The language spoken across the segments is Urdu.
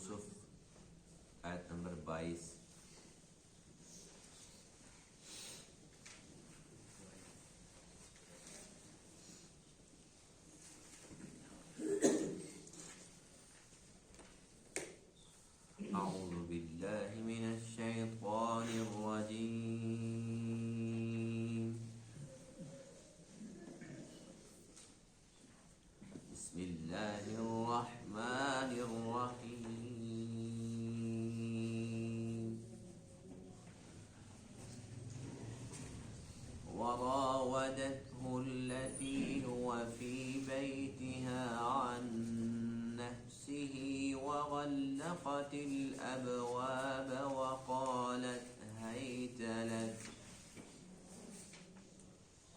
یوسف آیت نمبر 22۔ اعوذ باللہ من الشیطان الرجیم، بسم اللہ الرحمن الرحیم۔ وراودته التي هو في بيتها عن نفسه وغلقت الأبواب وقالت هيت لك،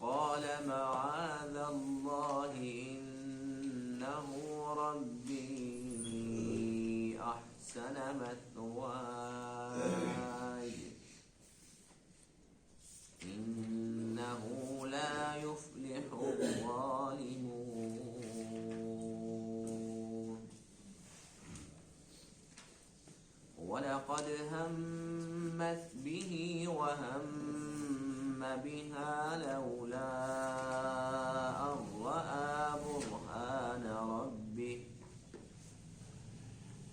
قال معاذ الله إنه ربي أحسن مثواي إنه لا يفلح الظالمون، ولقد همت به وهم بها لولا أن رأى برهان ربه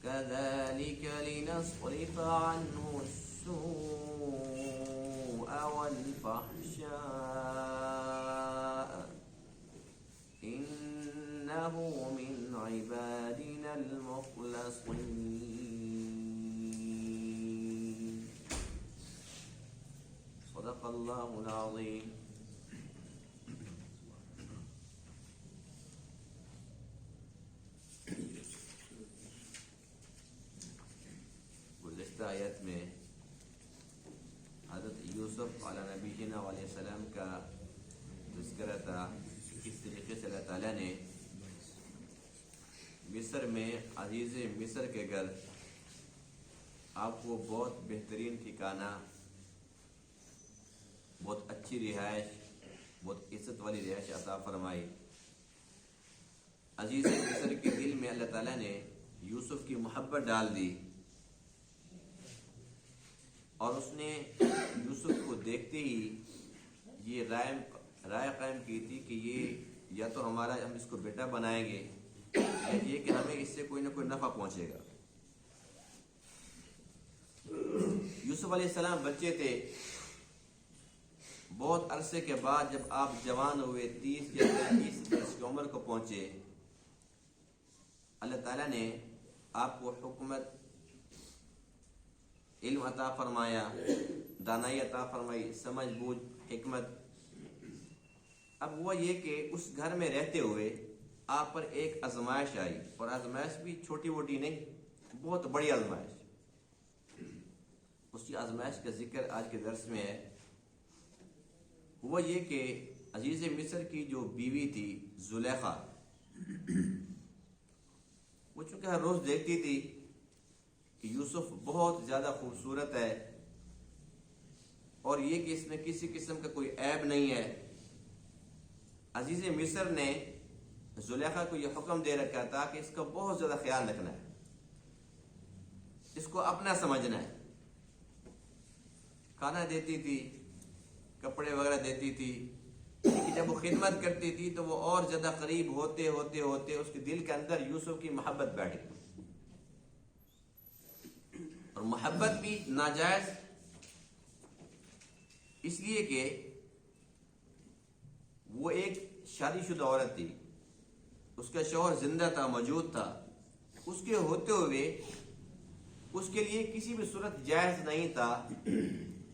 كذلك لنصرف عنه السوء والفحشاء إنه من عبادنا المخلصين، صدق الله العظيم۔ گزشتہ آیت میں حضرت یوسف علیہ نبینا علیہ السلام کا تذکرہ تھا، کس طریقے سے اللہ تعالیٰ نے مصر میں عزیز مصر کے گھر آپ کو بہت بہترین ٹھکانہ، بہت اچھی رہائش، بہت عزت والی رہائش عطا فرمائی۔ عزیز مصر کے دل میں اللہ تعالیٰ نے یوسف کی محبت ڈال دی، اور اس نے یوسف کو دیکھتے ہی یہ رائے قائم کی تھی کہ یہ یا تو ہم اس کو بیٹا بنائیں گے، یا یہ کہ ہمیں اس سے کوئی نہ کوئی نفع پہنچے گا۔ یوسف علیہ السلام بچے تھے، بہت عرصے کے بعد جب آپ جوان ہوئے، 30 یا 35 برس کی عمر کو پہنچے، اللہ تعالیٰ نے آپ کو حکمت، علم عطا فرمایا، دانائی عطا فرمائی، سمجھ بوجھ، حکمت۔ اب وہ یہ کہ اس گھر میں رہتے ہوئے آپ پر ایک آزمائش آئی، اور آزمائش بھی چھوٹی موٹی نہیں، بہت بڑی آزمائش۔ اس کی آزمائش کا ذکر آج کے درس میں ہے۔ وہ یہ کہ عزیز مصر کی جو بیوی تھی زلیخا، وہ چونکہ ہر روز دیکھتی تھی کہ یوسف بہت زیادہ خوبصورت ہے، اور یہ کہ اس میں کسی قسم کا کوئی عیب نہیں ہے، عزیز مصر نے زلیخا کو یہ حکم دے رکھا تھا کہ اس کا بہت زیادہ خیال رکھنا ہے، اس کو اپنا سمجھنا ہے۔ کھانا دیتی تھی، کپڑے وغیرہ دیتی تھی، لیکن جب وہ خدمت کرتی تھی تو وہ اور زیادہ قریب ہوتے ہوتے ہوتے اس کے دل کے اندر یوسف کی محبت بیٹھ گئی، اور محبت بھی ناجائز، اس لیے کہ وہ ایک شادی شدہ عورت تھی، اس کا شوہر زندہ تھا، موجود تھا، اس کے ہوتے ہوئے اس کے لیے کسی بھی صورت جائز نہیں تھا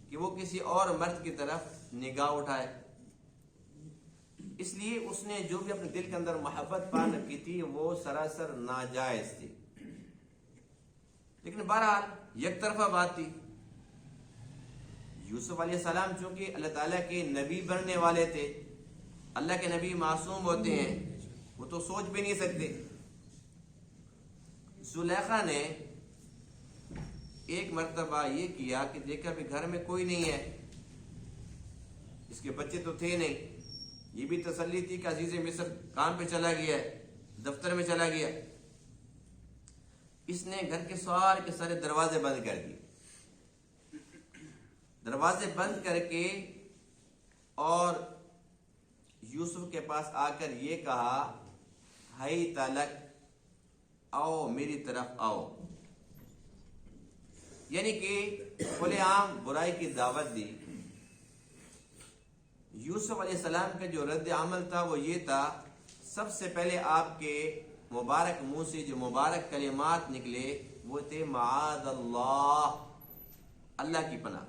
کہ وہ کسی اور مرد کی طرف نگاہ اٹھائے۔ اس لیے اس نے جو بھی اپنے دل کے اندر محبت پال رکھی تھی وہ سراسر ناجائز تھی، لیکن بہرحال یک طرفہ بات تھی۔ یوسف علیہ السلام چونکہ اللہ تعالیٰ کے نبی بننے والے تھے، اللہ کے نبی معصوم ہوتے ہیں، وہ تو سوچ بھی نہیں سکتے۔ زلیخا نے ایک مرتبہ یہ کیا کہ دیکھا بھی گھر میں کوئی نہیں ہے، اس کے بچے تو تھے نہیں، یہ بھی تسلی تھی کہ عزیز مصر کام پہ چلا گیا ہے، دفتر میں چلا گیا۔ اس نے گھر کے سارے دروازے بند کر دیے. دروازے بند کر کے اور یوسف کے پاس آ کر یہ کہا ہائی تلک، آؤ میری طرف آؤ. یعنی کہ کھلے عام برائی کی دعوت دی. یوسف علیہ السلام کا جو رد عمل تھا وہ یہ تھا، سب سے پہلے آپ کے مبارک منہ سے جو مبارک کلمات نکلے وہ تھے معاذ اللہ، اللہ کی پناہ.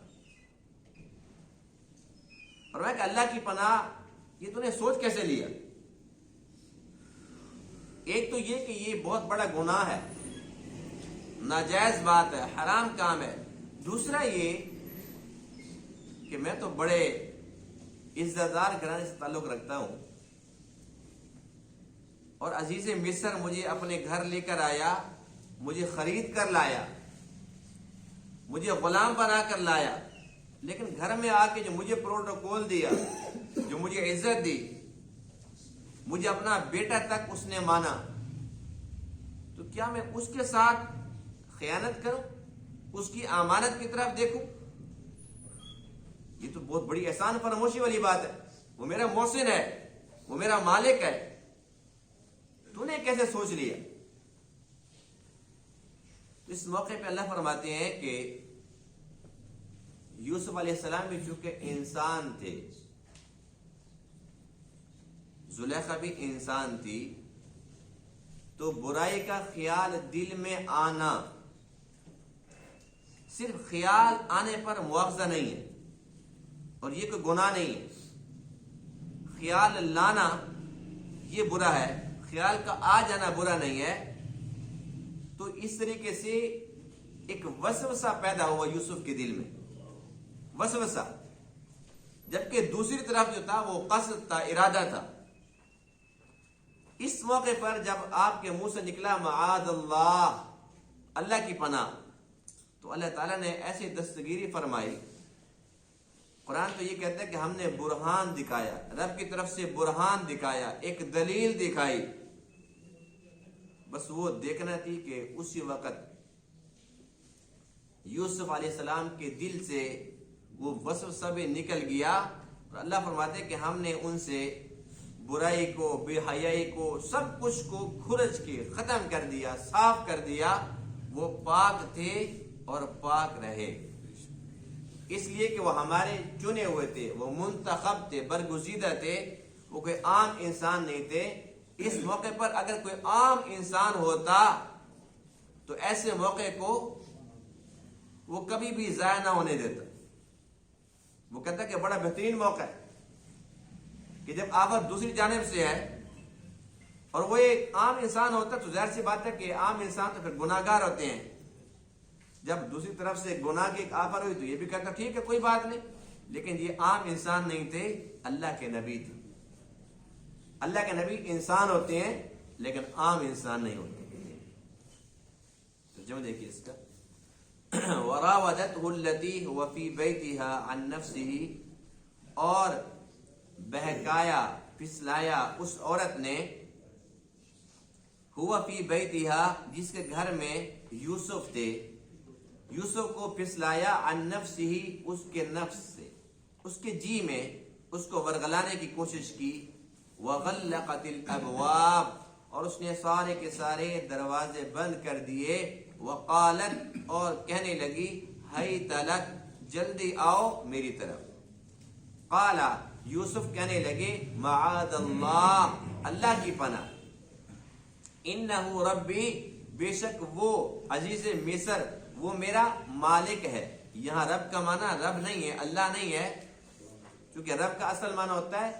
اور میں کہ اللہ کی پناہ یہ تو نے سوچ کیسے لیا؟ ایک تو یہ کہ یہ بہت بڑا گناہ ہے، ناجائز بات ہے، حرام کام ہے. دوسرا یہ کہ میں تو بڑے عزت دار گھرانے سے تعلق رکھتا ہوں اور عزیز مصر مجھے اپنے گھر لے کر آیا، مجھے خرید کر لایا، مجھے غلام بنا کر لایا، لیکن گھر میں آ کے جو مجھے پروٹوکول دیا، جو مجھے عزت دی، مجھے اپنا بیٹا تک اس نے مانا، تو کیا میں اس کے ساتھ خیانت کروں، اس کی امانت کی طرف دیکھوں؟ یہ تو بہت بڑی احسان فراموشی والی بات ہے. وہ میرا محسن ہے، وہ میرا مالک ہے، تو نے کیسے سوچ لیا؟ اس موقع پہ اللہ فرماتے ہیں کہ یوسف علیہ السلام بھی چونکہ انسان تھے، زلیخا بھی انسان تھی، تو برائی کا خیال دل میں آنا صرف خیال آنے پر مواخذہ نہیں ہے اور یہ کوئی گناہ نہیں ہے. خیال لانا یہ برا ہے، خیال کا آ جانا برا نہیں ہے. تو اس طریقے سے ایک وسوسہ پیدا ہوا یوسف کے دل میں، وسوسہ، جبکہ دوسری طرف جو تھا وہ قصد تھا، ارادہ تھا. اس موقع پر جب آپ کے منہ سے نکلا معاذ اللہ، اللہ کی پناہ، تو اللہ تعالیٰ نے ایسی دستگیری فرمائی. قرآن تو یہ کہتا ہے کہ ہم نے برہان دکھایا، رب کی طرف سے برہان دکھایا، ایک دلیل دکھائی. بس وہ دیکھنا تھی کہ اسی وقت یوسف علیہ السلام کے دل سے وہ وسوسہ بھی نکل گیا. اور اللہ فرماتے کہ ہم نے ان سے برائی کو، بے حیائی کو، سب کچھ کو کھرچ کے ختم کر دیا، صاف کر دیا. وہ پاک تھے اور پاک رہے، اس لیے کہ وہ ہمارے چنے ہوئے تھے، وہ منتخب تھے، برگزیدہ تھے، وہ کوئی عام انسان نہیں تھے. اس موقع پر اگر کوئی عام انسان ہوتا تو ایسے موقع کو وہ کبھی بھی ضائع نہ ہونے دیتا. وہ کہتا کہ بڑا بہترین موقع ہے کہ جب آفت دوسری جانب سے ہے اور وہ ایک عام انسان ہوتا تو ظاہر سی بات ہے کہ عام انسان تو پھر گناہ گار ہوتے ہیں. جب دوسری طرف سے گناہ کی ایک آفت ہوئی تو یہ بھی کہتا ٹھیک ہے کوئی بات نہیں، لیکن یہ عام انسان نہیں تھے، اللہ کے نبی تھے. اللہ کے نبی انسان ہوتے ہیں لیکن عام انسان نہیں ہوتے. ترجمہ دیکھیے اس کا، وراودته التي هو في بيتها عن نفسه، اور بہکایا، پھسلایا اس عورت نے، ہوا فی بیتها، جس کے گھر میں یوسف تھے، یوسف کو پھسلایا، عن نفسه، اس کے نفس سے، اس کے جی میں اس کو ورغلانے کی کوشش کی. وغلقت الابواب، اور اس نے سارے کے سارے دروازے بند کر دیے. وقالت، اور کہنے لگی، ہیت لک، جلدی آؤ میری طرف. قالا، یوسف کہنے لگے، معاذ اللہ، اللہ کی پناہ. انہ ربی، بے شک وہ عزیز مصر وہ میرا مالک ہے. یہاں رب کا معنی رب نہیں ہے، اللہ نہیں ہے، کیونکہ رب کا اصل معنی ہوتا ہے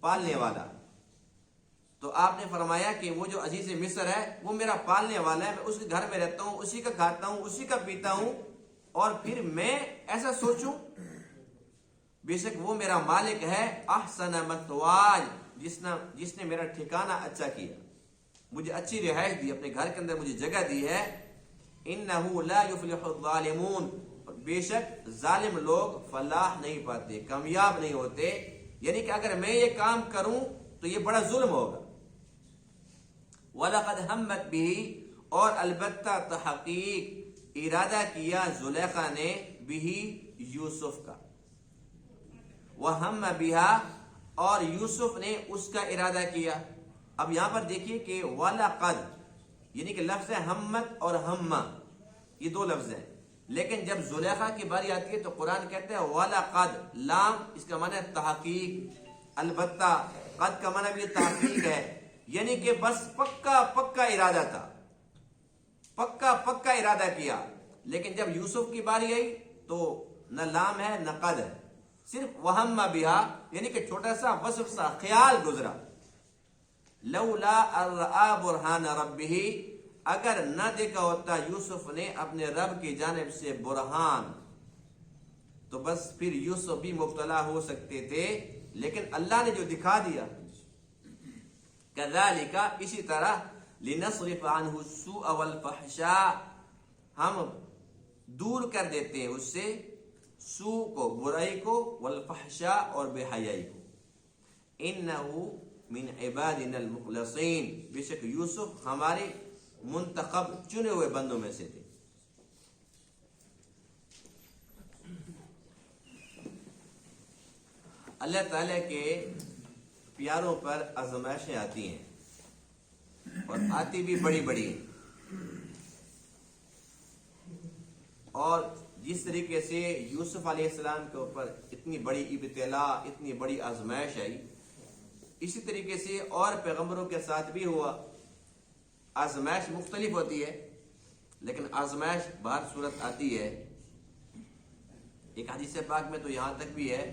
پالنے والا. تو آپ نے فرمایا کہ وہ جو عزیز مصر ہے وہ میرا پالنے والا ہے، میں اس کے گھر میں رہتا ہوں، اسی کا کھاتا ہوں، اسی کا پیتا ہوں، اور پھر میں ایسا سوچوں؟ بے شک وہ میرا مالک ہے. احسن مثواج، جس نے میرا ٹھکانہ اچھا کیا، مجھے اچھی رہائش دی، اپنے گھر کے اندر مجھے جگہ دی ہے. انہ لا یفلح الظالمون، بے شک ظالم لوگ فلاح نہیں پاتے، کامیاب نہیں ہوتے. یعنی کہ اگر میں یہ کام کروں تو یہ بڑا ظلم ہوگا. وَلَقَدْ هَمَّتْ بِهِ، اور البتہ تحقیق ارادہ کیا زلیخا نے بھی یوسف کا، وہم بہا، اور یوسف نے اس کا ارادہ کیا۔ اب یہاں پر دیکھیے کہ وَلَقَدْ، یعنی کہ لفظ ہمت اور ہمہ یہ دو لفظ ہیں، لیکن جب زلیخا کی باری آتی ہے تو قرآن کہتے ہیں وَلَقَدْ، لام اس کا معنی ہے تحقیق، البتہ، قد کا معنی بھی تحقیق ہے، یعنی کہ بس پکا پکا ارادہ تھا، پکا پکا ارادہ کیا۔ لیکن جب یوسف کی باری آئی تو نہ لام ہے نہ قد ہے، صرف وہم بہا، یعنی کہ چھوٹا سا وصف سا خیال گزرا۔ لولا ارآ برہان ربہ، اگر نہ دیکھا ہوتا یوسف نے اپنے رب کی جانب سے برہان، تو بس پھر یوسف بھی مبتلا ہو سکتے تھے، لیکن اللہ نے جو دکھا دیا، کذالک، اسی طرح، لنصرف عنہ السوء والفحشاء، ہم دور کر دیتے ہیں اس سے سوء کو، برائی کو، والفحشاء اور بے حیائی کو۔ انہ من عبادنا المخلصین، بے شک یوسف ہمارے منتخب چنے ہوئے بندوں میں سے تھے۔ اللہ تعالیٰ کے پیاروں پر آزمائشیں آتی ہیں، اور آتی بھی بڑی بڑی ہیں، اور جس طریقے سے یوسف علیہ السلام کے اوپر اتنی بڑی ابتلا، اتنی بڑی آزمائش آئی، اسی طریقے سے اور پیغمبروں کے ساتھ بھی ہوا۔ آزمائش مختلف ہوتی ہے، لیکن آزمائش بہر صورت آتی ہے۔ ایک حدیث پاک میں تو یہاں تک بھی ہے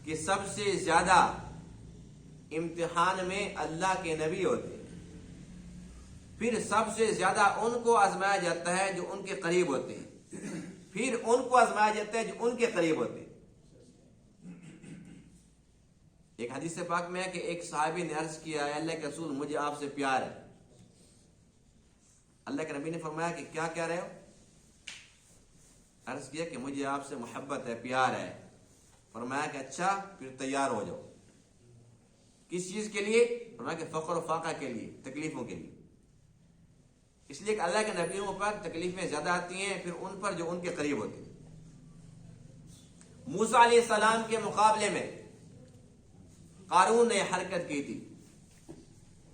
کہ سب سے زیادہ امتحان میں اللہ کے نبی ہوتے ہیں، پھر سب سے زیادہ ان کو آزمایا جاتا ہے جو ان کے قریب ہوتے ہیں، پھر ان کو آزمایا جاتا ہے جو ان کے قریب ہوتے ہیں۔ ایک حدیث پاک میں ہے کہ ایک صحابی نے عرض کیا، اے اللہ کے رسول، مجھے آپ سے پیار ہے۔ اللہ کے نبی نے فرمایا کہ کیا کہہ رہے ہو؟ عرض کیا کہ مجھے آپ سے محبت ہے، پیار ہے۔ فرمایا کہ اچھا، پھر تیار ہو جاؤ۔ کس چیز کے لیے؟ فرمایا کہ فقر و فاقہ کے لیے، تکلیفوں کے لیے۔ اس لیے کہ اللہ کے نبیوں پر تکلیفیں زیادہ آتی ہیں پھر ان پر جو ان کے قریب ہوتے ہیں۔ موسیٰ علیہ السلام کے مقابلے میں قارون نے حرکت کی تھی۔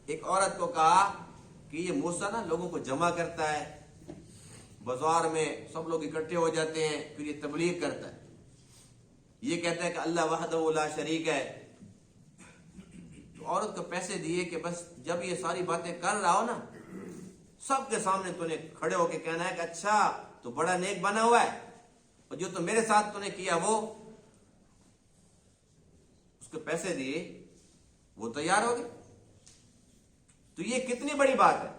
ایک عورت کو کہا کہ یہ موسیٰ نا لوگوں کو جمع کرتا ہے، بازار میں سب لوگ اکٹھے ہو جاتے ہیں، پھر یہ تبلیغ کرتا ہے، یہ کہتا ہے کہ اللہ وحدہ لا شریک ہے۔ تو عورت کو پیسے دیے کہ بس جب یہ ساری باتیں کر رہا ہو نا، سب کے سامنے تو نے کھڑے ہو کے کہنا ہے کہ اچھا تو بڑا نیک بنا ہوا ہے، اور جو تو میرے ساتھ تو نے کیا وہ، اس کو پیسے دیے، وہ تیار ہو گئے۔ تو یہ کتنی بڑی بات ہے،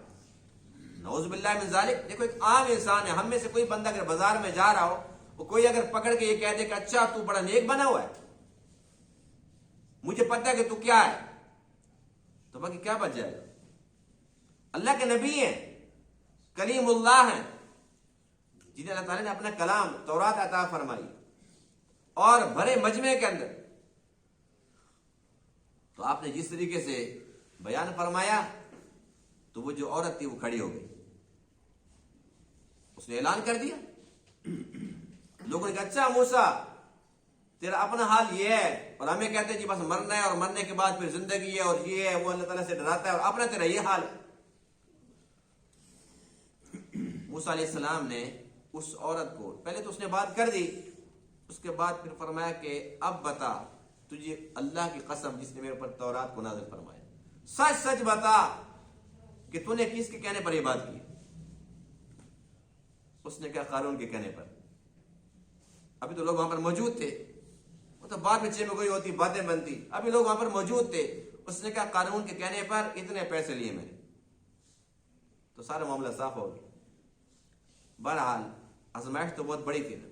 نعوذ باللہ من ذالک۔ دیکھو ایک عام انسان ہے، ہم میں سے کوئی بندہ اگر بازار میں جا رہا ہو، وہ کوئی اگر پکڑ کے یہ کہہ دے کہ اچھا تو بڑا نیک بنا ہوا ہے، مجھے پتہ ہے کہ تو کیا ہے، تو باقی کیا بچ جائے گا؟ اللہ کے نبی ہیں، کلیم اللہ ہیں، جنہیں اللہ تعالیٰ نے اپنا کلام تورات عطا فرمائی، اور بھرے مجمع کے اندر تو آپ نے جس طریقے سے بیان فرمایا، تو وہ جو عورت تھی وہ کھڑی ہو گئی، اس نے اعلان کر دیا۔ لوگوں نے کہا اچھا موسیٰ تیرا اپنا حال یہ ہے، اور ہمیں کہتے ہیں جی بس مرنا ہے، اور مرنے کے بعد پھر زندگی ہے، اور یہ ہے وہ، اللہ تعالیٰ سے ڈراتا ہے، اور اپنا تیرا یہ حال ہے۔ موسیٰ علیہ السلام نے اس عورت کو، پہلے تو اس نے بات کر دی، اس کے بعد پھر فرمایا کہ اب بتا، تجھے اللہ کی قسم جس نے میرے اوپر تورات کو نازل فرمایا، سچ سچ بتا کہ تو نے کس کے کہنے پر یہ بات کی؟ اس نے کہا قارون کے کہنے پر۔ ابھی تو لوگ وہاں پر موجود تھے، وہ تو بعد میں چھ میں کوئی ہوتی باتیں بنتی، ابھی لوگ وہاں پر موجود تھے۔ اس نے کہا قارون کے کہنے پر اتنے پیسے لیے میں نے، تو سارا معاملہ صاف ہو گیا۔ بہرحال آزمائش تو بہت بڑی تھی نا،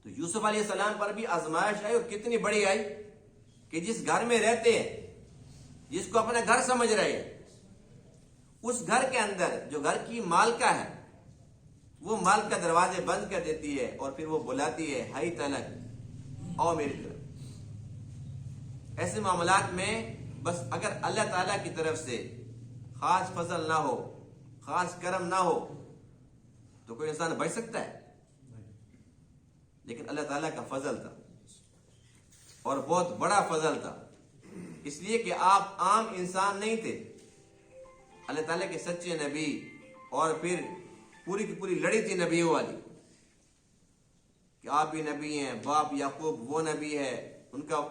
تو یوسف علیہ السلام پر بھی آزمائش آئی، اور کتنی بڑی آئی کہ جس گھر میں رہتے ہیں، جس کو اپنا گھر سمجھ رہے ہیں، اس گھر کے اندر جو گھر کی مالکہ ہے، وہ مالکہ دروازے بند کر دیتی ہے، اور پھر وہ بلاتی ہے ہائی تلک آؤ میری طرف۔ ایسے معاملات میں بس اگر اللہ تعالیٰ کی طرف سے خاص فضل نہ ہو، خاص کرم نہ ہو تو کوئی انسان بچ سکتا ہے؟ لیکن اللہ تعالیٰ کا فضل تھا اور بہت بڑا فضل تھا، اس لیے کہ آپ عام انسان نہیں تھے، اللہ تعالیٰ کے سچے نبی، اور پھر پوری کی پوری لڑی تھی نبیوں والی کہ آپ بھی نبی ہیں، باپ یعقوب وہ نبی ہے، ان کا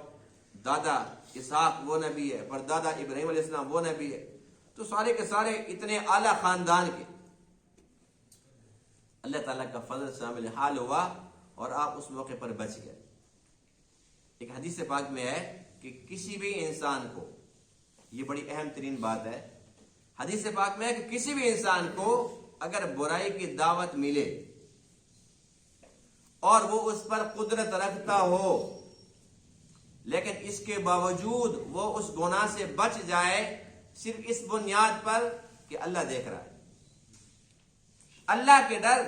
دادا اسحاق وہ نبی ہے، پردادا ابراہیم علیہ السلام وہ نبی ہے، تو سارے کے سارے اتنے اعلیٰ خاندان کے۔ اللہ تعالیٰ کا فضل شامل حال ہوا اور آپ اس موقع پر بچ گئے۔ ایک حدیث پاک میں ہے کہ کسی بھی انسان کو، یہ بڑی اہم ترین بات ہے، حدیث پاک میں ہے کہ کسی بھی انسان کو اگر برائی کی دعوت ملے اور وہ اس پر قدرت رکھتا ہو لیکن اس کے باوجود وہ اس گناہ سے بچ جائے، صرف اس بنیاد پر کہ اللہ دیکھ رہا ہے، اللہ کے ڈر،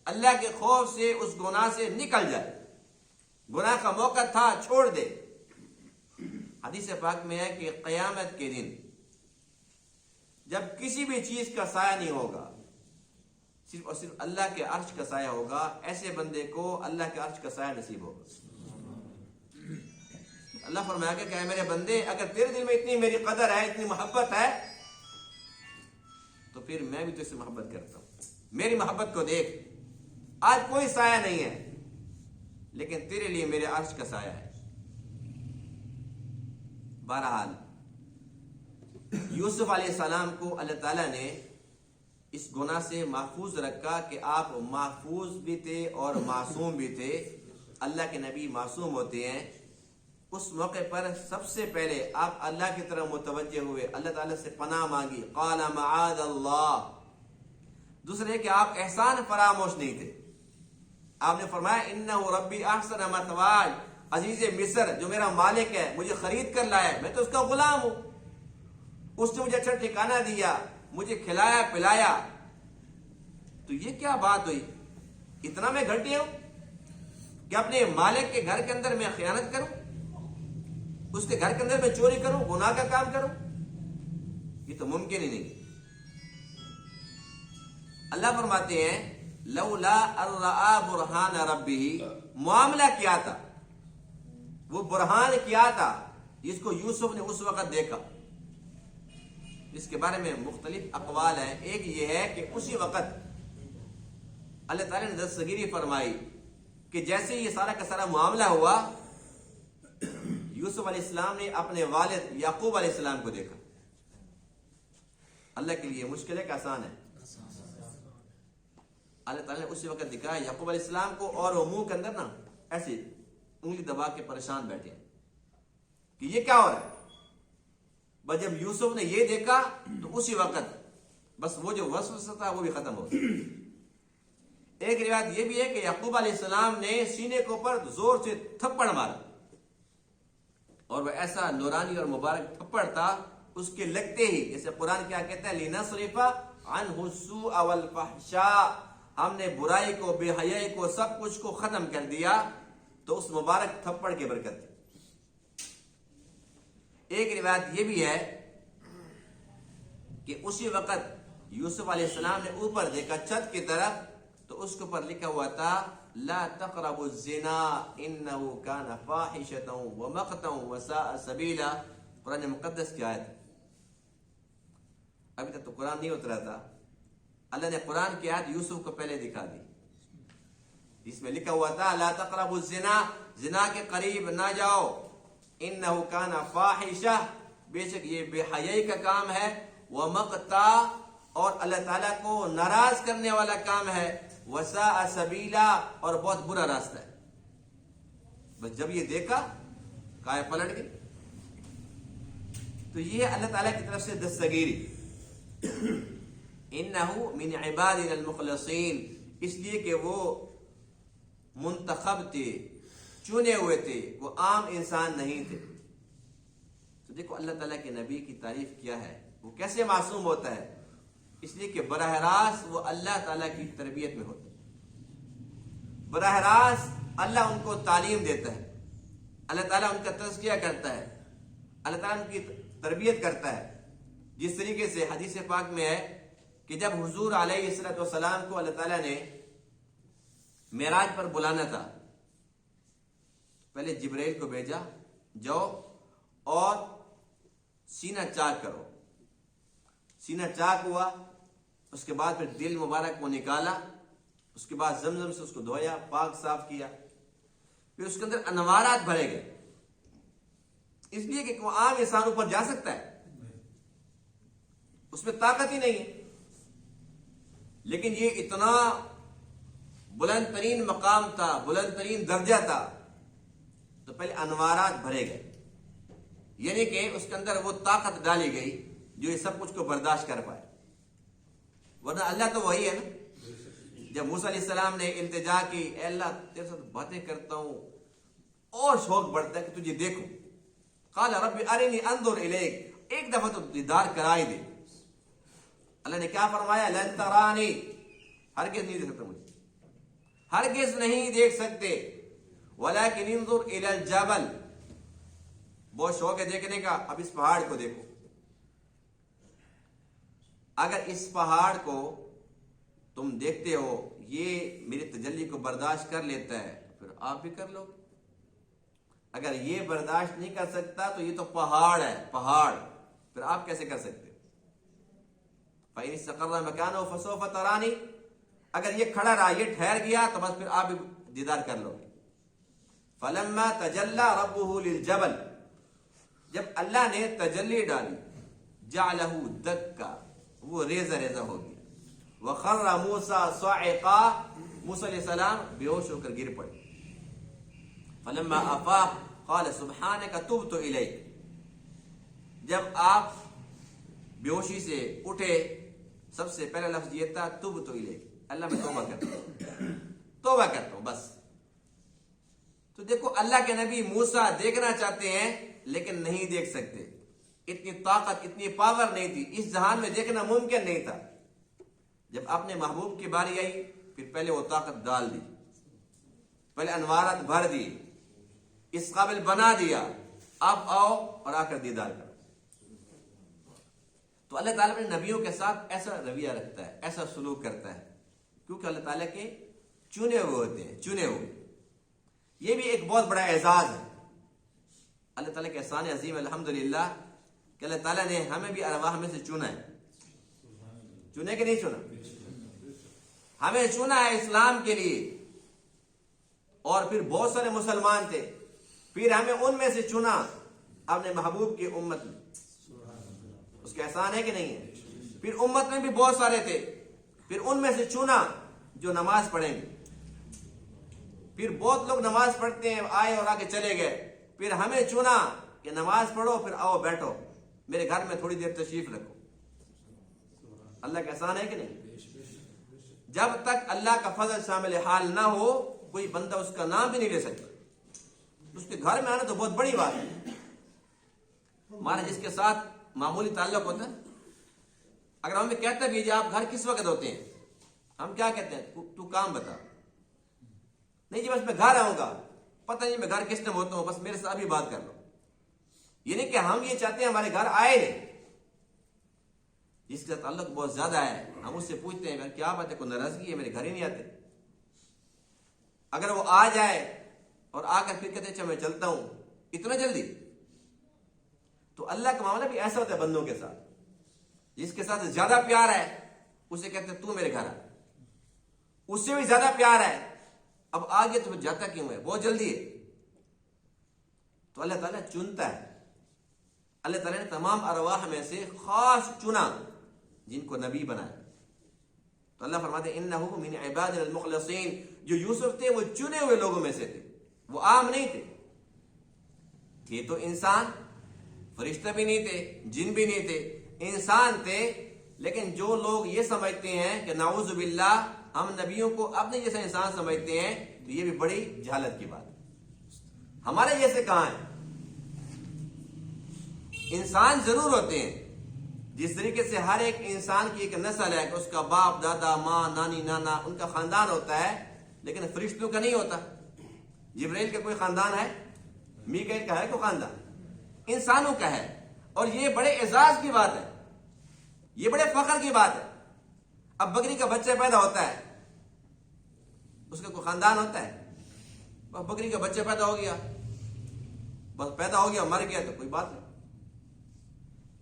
اللہ کے خوف سے اس گناہ سے نکل جائے، گناہ کا موقع تھا چھوڑ دے۔ حدیث پاک میں ہے کہ قیامت کے دن جب کسی بھی چیز کا سایہ نہیں ہوگا، صرف اور صرف اللہ کے عرش کا سایہ ہوگا، ایسے بندے کو اللہ کے عرش کا سایہ نصیب ہوگا۔ اللہ فرمایا کہ اے میرے بندے، اگر تیرے دل میں اتنی میری قدر ہے، اتنی محبت ہے، تو پھر میں بھی تجھ سے محبت کرتا ہوں، میری محبت کو دیکھ، آج کوئی سایہ نہیں ہے لیکن تیرے لیے میرے عرش کا سایہ ہے۔ بہرحال یوسف علیہ السلام کو اللہ تعالیٰ نے اس گناہ سے محفوظ رکھا کہ آپ محفوظ بھی تھے اور معصوم بھی تھے۔ اللہ کے نبی معصوم ہوتے ہیں۔ اس موقع پر سب سے پہلے آپ اللہ کی طرف متوجہ ہوئے، اللہ تعالیٰ سے پناہ مانگی، قال معاذ اللہ۔ دوسرے کہ آپ احسان فراموش نہیں تھے، آپ نے فرمایا انہ ربی احسن مثواي، عزیز مصر جو میرا مالک ہے، مجھے خرید کر لایا ہے، میں تو اس کا غلام ہوں، اس نے مجھے اچھا ٹھکانہ دیا، مجھے کھلایا پلایا، تو یہ کیا بات ہوئی؟ اتنا میں گھٹیا ہوں کہ اپنے مالک کے گھر کے اندر میں خیانت کروں، اس کے گھر کے اندر میں چوری کروں، گناہ کا کام کروں؟ یہ تو ممکن ہی نہیں۔ اللہ فرماتے ہیں لولا ان رأى برہان ربہ، معاملہ کیا تھا، وہ برہان کیا تھا جس کو یوسف نے اس وقت دیکھا؟ اس کے بارے میں مختلف اقوال ہیں۔ ایک یہ ہے کہ اسی وقت اللہ تعالیٰ نے دستگیری فرمائی کہ جیسے یہ سارا کا سارا معاملہ ہوا، یوسف علیہ السلام نے اپنے والد یعقوب علیہ السلام کو دیکھا۔ اللہ کے لیے مشکل ہے کہ آسان ہے؟ اللہ تعالیٰ نے اسی وقت دکھایا یعقوب علیہ السلام کو، اور وہ منہ کے اندر نا ایسے انگلی دبا کے پریشان بیٹھے کہ یہ کیا ہو رہا ہے۔ بس جب یوسف نے یہ دیکھا تو اسی وقت بس وہ جو وسوسہ تھا وہ بھی ختم ہو گیا۔ ایک روایت یہ بھی ہے کہ یعقوب علیہ السلام نے سینے کے اوپر زور سے تھپڑ مارا، اور وہ ایسا نورانی اور مبارک تھپڑ تھا، اس کے لگتے ہی جیسے قرآن کیا کہتا ہے لِنَصْرِفَ عَنْهُ السُّوءَ وَالْفَحْشَاءَ، ہم نے برائی کو، بے حیائی کو، سب کچھ کو ختم کر دیا، تو اس مبارک تھپڑ کی برکت تھی۔ ایک روایت یہ بھی ہے کہ اسی وقت یوسف علیہ السلام نے اوپر دیکھا چھت کی طرف، تو اس کے اوپر لکھا ہوا تھا لا تقربوا الزنا انه كان فاحشة ومقتا وساء سبیلا۔ قرآن مقدس کی آیت ہے، ابھی تک تو قرآن نہیں اترا تھا، اللہ نے قرآن کی آیت یوسف کو پہلے دکھا دی، جس میں لکھا ہوا تھا لا تقربوا الزنا، زنا کے قریب نہ جاؤ، انه كان فاحشة، بے شک یہ بے حیائی کا کام ہے، ومقتا، اور اللہ تعالیٰ کو ناراض کرنے والا کام ہے، وساء سبیلا، اور بہت برا راستہ ہے۔ بس جب یہ دیکھا کائے پلٹ گئی۔ تو یہ اللہ تعالیٰ کی طرف سے دستگیری، انہو من عبادنا المخلصین، اس لیے کہ وہ منتخب تھے، چنے ہوئے تھے، وہ عام انسان نہیں تھے۔ تو دیکھو اللہ تعالیٰ کے نبی کی تعریف کیا ہے، وہ کیسے معصوم ہوتا ہے، اس لیے کہ براہ راست وہ اللہ تعالیٰ کی تربیت میں ہوتا ہے، براہ راست اللہ ان کو تعلیم دیتا ہے، اللہ تعالیٰ ان کا تزکیہ کرتا ہے، اللہ تعالیٰ ان کی تربیت کرتا ہے، جس طریقے سے حدیث پاک میں ہے کہ جب حضور علیہ الصلوۃ والسلام کو اللہ تعالیٰ نے معراج پر بلانا تھا، پہلے جبرائیل کو بھیجا، جاؤ اور سینہ چاک کرو. سینہ چاک ہوا، اس کے بعد پھر دل مبارک کو نکالا، اس کے بعد زمزم سے اس کو دھویا، پاک صاف کیا، پھر اس کے اندر انوارات بھرے گئے. اس لیے کہ وہ عام انسان اوپر جا سکتا ہے، اس میں طاقت ہی نہیں ہے. لیکن یہ اتنا بلند ترین مقام تھا، بلند ترین درجہ تھا، تو پہلے انوارات بھرے گئے، یعنی کہ اس کے اندر وہ طاقت ڈالی گئی جو یہ سب کچھ کو برداشت کر پائے. ورنہ اللہ تو وہی ہے نا. جب موسیٰ علیہ السلام نے التجا کی، اے اللہ تیرے ساتھ باتیں کرتا ہوں اور شوق بڑھتا ہے کہ تجھے دیکھوں. قال رب ارنی انظر الیک، ایک دفعہ تو دیدار کرائی دے. اللہ نے کیا فرمایا؟ لن ترانی، ہرگز نہیں دیکھ سکتے مجھے، ہرگز نہیں دیکھ سکتے. ولکن انظر الی الجبل، بہت شوق ہے دیکھنے کا، اب اس پہاڑ کو دیکھو. اگر اس پہاڑ کو تم دیکھتے ہو یہ میری تجلی کو برداشت کر لیتا ہے، پھر آپ بھی کر لو. اگر یہ برداشت نہیں کر سکتا تو یہ تو پہاڑ ہے، پہاڑ، پھر آپ کیسے کر سکتے؟ فَإِنِ اسْتَقَرَّ مَكَانَهُ فَسَوْفَ تَرَانِي، اگر یہ کھڑا رہا، یہ ٹھہر گیا، تو بس پھر آپ بھی دیدار کر لو گے. فَلَمَّا تَجَلَّى رَبُّهُ لِلْجَبَلِ، جب اللہ نے تجلی ڈالی، جَعَلَهُ دَكَّا، وہ ریزہ ریزہ ہو گیا. وَخَرَّ مُوسَىٰ صَاعِقًا، موسیٰ علیہ السلام بے ہوش ہو کر گر پڑے. فَلَمَّا أَفَاقَ قَالَ سُبْحَانَكَ تُبْتُ إِلَيْكَ، جب آپ بے ہوشی سے اٹھے، سب سے پہلا لفظ یہ تھا تُبْتُ إِلَيْكَ، اللہ میں توبہ کرتا ہوں، توبہ کرتا ہوں بس. تو دیکھو اللہ کے نبی موسیٰ دیکھنا چاہتے ہیں لیکن نہیں دیکھ سکتے. اتنی طاقت، اتنی پاور نہیں تھی، اس جہان میں دیکھنا ممکن نہیں تھا. جب اپنے محبوب کی باری آئی، پھر پہلے وہ طاقت ڈال دی، پہلے انوارات بھر دی، اس قابل بنا دیا، اب آؤ اور آ کر دیدار کرو. تو اللہ تعالیٰ اپنے نبیوں کے ساتھ ایسا رویہ رکھتا ہے، ایسا سلوک کرتا ہے، کیونکہ اللہ تعالیٰ کے چنے ہوئے ہوتے ہیں، چنے ہوئے. یہ بھی ایک بہت بڑا اعزاز ہے اللہ تعالیٰ کے احسان عظیم الحمدللہ کہ اللہ تعالیٰ نے ہمیں بھی ارواح میں سے چنا ہے. چنے کہ نہیں چنا؟ ہمیں چنا ہے اسلام کے لیے، اور پھر بہت سارے مسلمان تھے، پھر ہمیں ان میں سے چنا اپنے محبوب کی امت میں. اس کا احسان ہے کہ نہیں ہے؟ پھر امت میں بھی بہت سارے تھے، پھر ان میں سے چنا جو نماز پڑھیں گے. پھر بہت لوگ نماز پڑھتے ہیں، آئے اور آگے چلے گئے. پھر ہمیں چنا کہ نماز پڑھو، پھر آؤ بیٹھو میرے گھر میں تھوڑی دیر تشریف رکھو. اللہ کا احسان ہے کہ نہیں؟ جب تک اللہ کا فضل شامل حال نہ ہو، کوئی بندہ اس کا نام بھی نہیں لے سکتا. اس کے گھر میں آنا تو بہت بڑی بات ہے. ہمارا جس کے ساتھ معمولی تعلق ہوتا ہے، اگر ہمیں کہتا بھی جی آپ گھر کس وقت ہوتے ہیں، ہم کیا کہتے ہیں؟ تو کام بتا. نہیں جی بس میں گھر آؤں گا، پتہ نہیں میں گھر کس ٹائم ہوتا ہوں، بس میرے ساتھ بھی بات کر لو. یہ نہیں کہ ہم یہ چاہتے ہیں ہمارے گھر آئے نہیں. جس کا تعلق بہت زیادہ ہے، ہم اس سے پوچھتے ہیں کیا بات ہے، کوئی ناراضگی ہے، میرے گھر ہی نہیں آتے. اگر وہ آ جائے اور آ کر پھر کہتے اچھا میں چلتا ہوں، اتنا جلدی؟ تو اللہ کا معاملہ بھی ایسا ہوتا ہے بندوں کے ساتھ، جس کے ساتھ زیادہ پیار ہے اسے کہتے ہیں تو میرے گھر آ. اس سے بھی زیادہ پیار ہے، اب آ گیا تو جاتا کیوں ہے، بہت جلدی ہے. تو اللہ تعالیٰ چنتا ہے. اللہ تعالیٰ نے تمام ارواح میں سے خاص چنا جن کو نبی بنایا. تو اللہ فرماتے ہیں انہو من عبادنا المخلصین، جو یوسف تھے وہ چنے ہوئے لوگوں میں سے تھے، وہ عام نہیں تھے. یہ تو انسان، فرشتہ بھی نہیں تھے، جن بھی نہیں تھے، انسان تھے. لیکن جو لوگ یہ سمجھتے ہیں کہ نعوذ باللہ ہم نبیوں کو اپنے جیسا انسان سمجھتے ہیں، تو یہ بھی بڑی جہالت کی بات ہے. ہمارے جیسے کہاں ہیں؟ انسان ضرور ہوتے ہیں، جس طریقے سے ہر ایک انسان کی ایک نسل ہے کہ اس کا باپ، دادا، ماں، نانی، نانا، ان کا خاندان ہوتا ہے، لیکن فرشتوں کا نہیں ہوتا. جبرائیل کا کوئی خاندان ہے؟ میکائیل کا ہے کوئی خاندان؟ انسانوں کا ہے. اور یہ بڑے اعزاز کی بات ہے یہ بڑے فخر کی بات ہے. اب بکری کا بچہ پیدا ہوتا ہے, اس کا کوئی خاندان ہوتا ہے؟ بس بکری کا بچہ پیدا ہو گیا, بس پیدا ہو گیا مر گیا تو کوئی بات نہیں.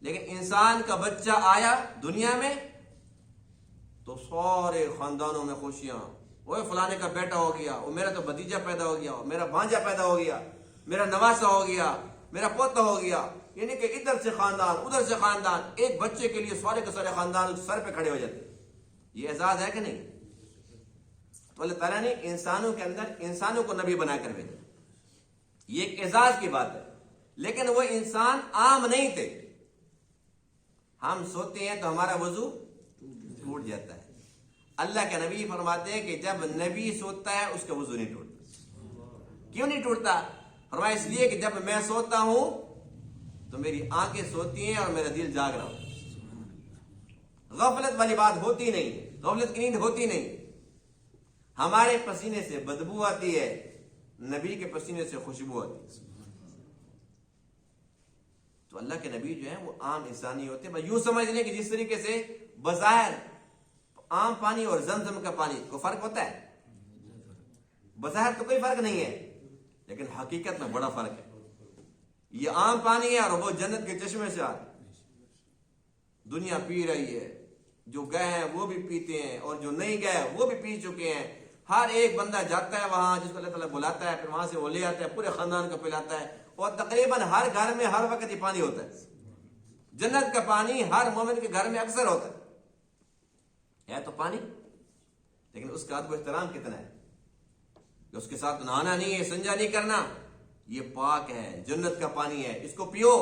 لیکن انسان کا بچہ آیا دنیا میں تو سارے خاندانوں میں خوشیاں, وہ فلانے کا بیٹا ہو گیا, وہ میرا تو بھتیجا پیدا ہو گیا, میرا بھانجا پیدا ہو گیا, میرا نواسا ہو گیا, میرا پوتا ہو گیا. یعنی کہ ادھر سے خاندان ادھر سے خاندان, ایک بچے کے لیے سارے کے سارے خاندان سر پہ کھڑے ہو جاتے. یہ اعزاز ہے کہ نہیں؟ تو اللہ تعالیٰ نے انسانوں کے اندر انسانوں کو نبی بنا کر بھیجا, یہ ایک اعزاز کی بات ہے. لیکن وہ انسان عام نہیں تھے. ہم سوتے ہیں تو ہمارا وضو ٹوٹ جاتا ہے. اللہ کے نبی فرماتے ہیں کہ جب نبی سوتا ہے اس کا وضو نہیں ٹوٹتا. کیوں نہیں ٹوٹتا؟ فرمایا اس لیے کہ جب میں سوتا ہوں تو میری آنکھیں سوتی ہیں اور میرا دل جاگ رہا ہو. غفلت والی بات ہوتی نہیں, غفلت کی نیند ہوتی نہیں. ہمارے پسینے سے بدبو آتی ہے, نبی کے پسینے سے خوشبو آتی ہے. تو اللہ کے نبی جو ہیں وہ عام انسانی ہوتے ہیں. بس یوں سمجھ لیں کہ جس طریقے سے بظاہر عام پانی اور زمزم کا پانی کو فرق ہوتا ہے, بظاہر تو کوئی فرق نہیں ہے, لیکن حقیقت میں بڑا فرق ہے. یہ عام پانی ہے اور وہ جنت کے چشمے سے آتا. دنیا پی رہی ہے, جو گئے ہیں وہ بھی پیتے ہیں اور جو نہیں گئے وہ بھی پی چکے ہیں. ہر ایک بندہ جاتا ہے وہاں جس کو اللہ تعالیٰ بلاتا ہے, پھر وہاں سے وہ لے آتا ہے, پورے خاندان کو پلاتا ہے. اور تقریباً ہر گھر میں ہر وقت یہ پانی ہوتا ہے. جنت کا پانی ہر مومن کے گھر میں اکثر ہوتا ہے تو پانی, لیکن اس کا ادب و احترام کتنا ہے کہ اس کے ساتھ نہانا نہیں ہے, سنجا نہیں کرنا. یہ پاک ہے, جنت کا پانی ہے, اس کو پیو,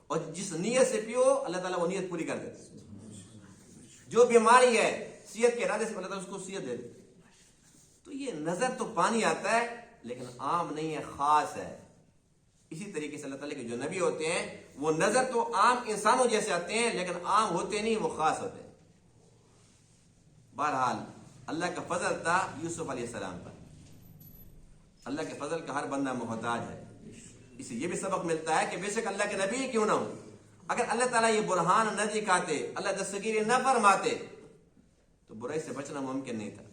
اور جس نیت سے پیو اللہ تعالیٰ وہ نیت پوری کر دیتا ہے. جو بیماری ہے صحت کے ارادے سے اللہ تعالیٰ اس کو صحت دے دیتا. تو یہ نظر تو پانی آتا ہے لیکن عام نہیں ہے, خاص ہے. اسی طریقے سے اللہ تعالیٰ کے جو نبی ہوتے ہیں وہ نظر تو عام انسانوں جیسے آتے ہیں لیکن عام ہوتے نہیں, وہ خاص ہوتے ہیں. بہرحال اللہ کا فضل تھا یوسف علیہ السلام پر. اللہ کے فضل کا ہر بندہ محتاج ہے. اس سے یہ بھی سبق ملتا ہے کہ بے شک اللہ کے نبی کیوں نہ ہو, اگر اللہ تعالیٰ یہ برہان نہ دکھاتے, اللہ دستگیری نہ فرماتے تو برائی سے بچنا ممکن نہیں تھا.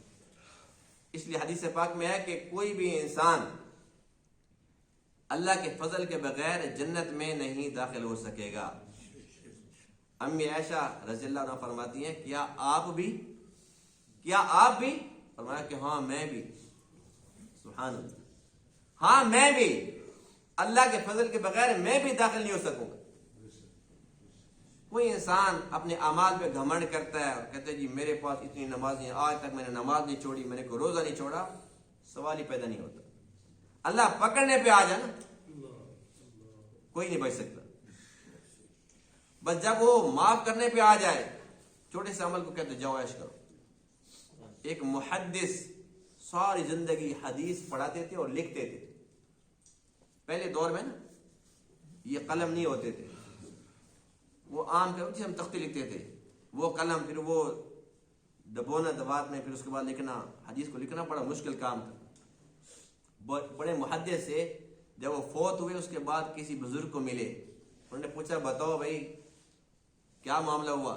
اس لیے حدیث پاک میں ہے کہ کوئی بھی انسان اللہ کے فضل کے بغیر جنت میں نہیں داخل ہو سکے گا. امی عائشہ رضی اللہ عنہ فرماتی ہیں کیا آپ بھی فرمایا کہ ہاں میں بھی. سبحان اللہ, ہاں میں بھی, اللہ کے فضل کے بغیر میں بھی داخل نہیں ہو سکوں گا. کوئی انسان اپنے اعمال پہ گھمنڈ کرتا ہے اور کہتا ہے جی میرے پاس اتنی نمازیں ہیں, آج تک میں نے نماز نہیں چھوڑی, میں نے کوئی روزہ نہیں چھوڑا, سوال ہی پیدا نہیں ہوتا. اللہ پکڑنے پہ آ جائے نا, کوئی نہیں بچ سکتا. بس جب وہ معاف کرنے پہ آ جائے, چھوٹے سے عمل کو کہتے جاؤ عیش کرو. ایک محدث ساری زندگی حدیث پڑھاتے تھے اور لکھتے تھے. پہلے دور میں نا یہ قلم نہیں ہوتے تھے, وہ عام کے ہم تختی لکھتے تھے, وہ قلم, پھر وہ دبونا دوات میں, پھر اس کے بعد لکھنا, حدیث کو لکھنا بڑا مشکل کام تھا. بڑے محدث سے جب وہ فوت ہوئے اس کے بعد کسی بزرگ کو ملے, انہوں نے پوچھا بتاؤ بھائی کیا معاملہ ہوا.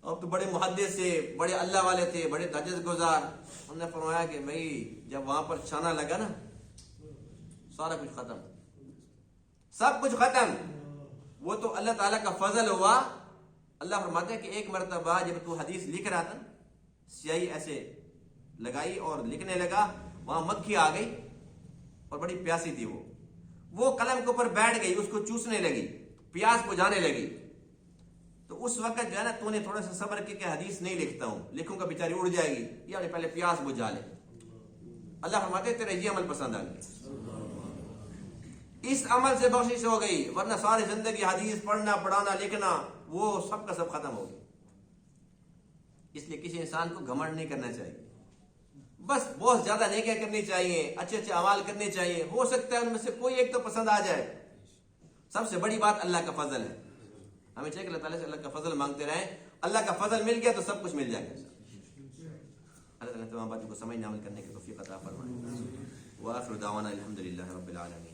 اب تو بڑے محدث سے, بڑے اللہ والے تھے, بڑے تہجد گزار. انہوں نے فرمایا کہ بھائی جب وہاں پر چھانا لگا نا سارا کچھ ختم, سب کچھ ختم. وہ تو اللہ تعالیٰ کا فضل ہوا. اللہ فرماتے ہیں کہ ایک مرتبہ جب تو حدیث لکھ رہا تھا, سیاہی ایسے لگائی اور لکھنے لگا, وہاں مکھی آ گئی اور بڑی پیاسی تھی, وہ قلم کے اوپر بیٹھ گئی, اس کو چوسنے لگی, پیاس بجھانے لگی. تو اس وقت جو ہے نا تو نے تھوڑا سا صبر کی کہ حدیث نہیں لکھتا ہوں, لکھوں گا بیچاری اڑ جائے گی, یعنی پہلے پیاس بجھا لے. اللہ فرماتے ہیں تیرے یہ عمل پسند آ گیا, اس عمل سے بخشش ہو گئی, ورنہ ساری زندگی حدیث پڑھنا پڑھانا لکھنا وہ سب کا سب ختم ہو گیا. اس لیے کسی انسان کو گھمنڈ نہیں کرنا چاہیے, بس بہت زیادہ نیکیاں کرنی چاہیے, اچھے اچھے اعمال کرنے چاہیے. ہو سکتا ہے ان میں سے کوئی ایک تو پسند آ جائے. سب سے بڑی بات اللہ کا فضل ہے. ہمیں چاہیے کہ اللہ تعالیٰ سے اللہ کا فضل مانگتے رہیں. اللہ کا فضل مل گیا تو سب کچھ مل جائے گا. اللہ تعالیٰ تمام باتوں کو سمجھنے عمل کرنے کی توفیق عطا فرمائے. وآخر دعوانا الحمدللہ رب العالمین.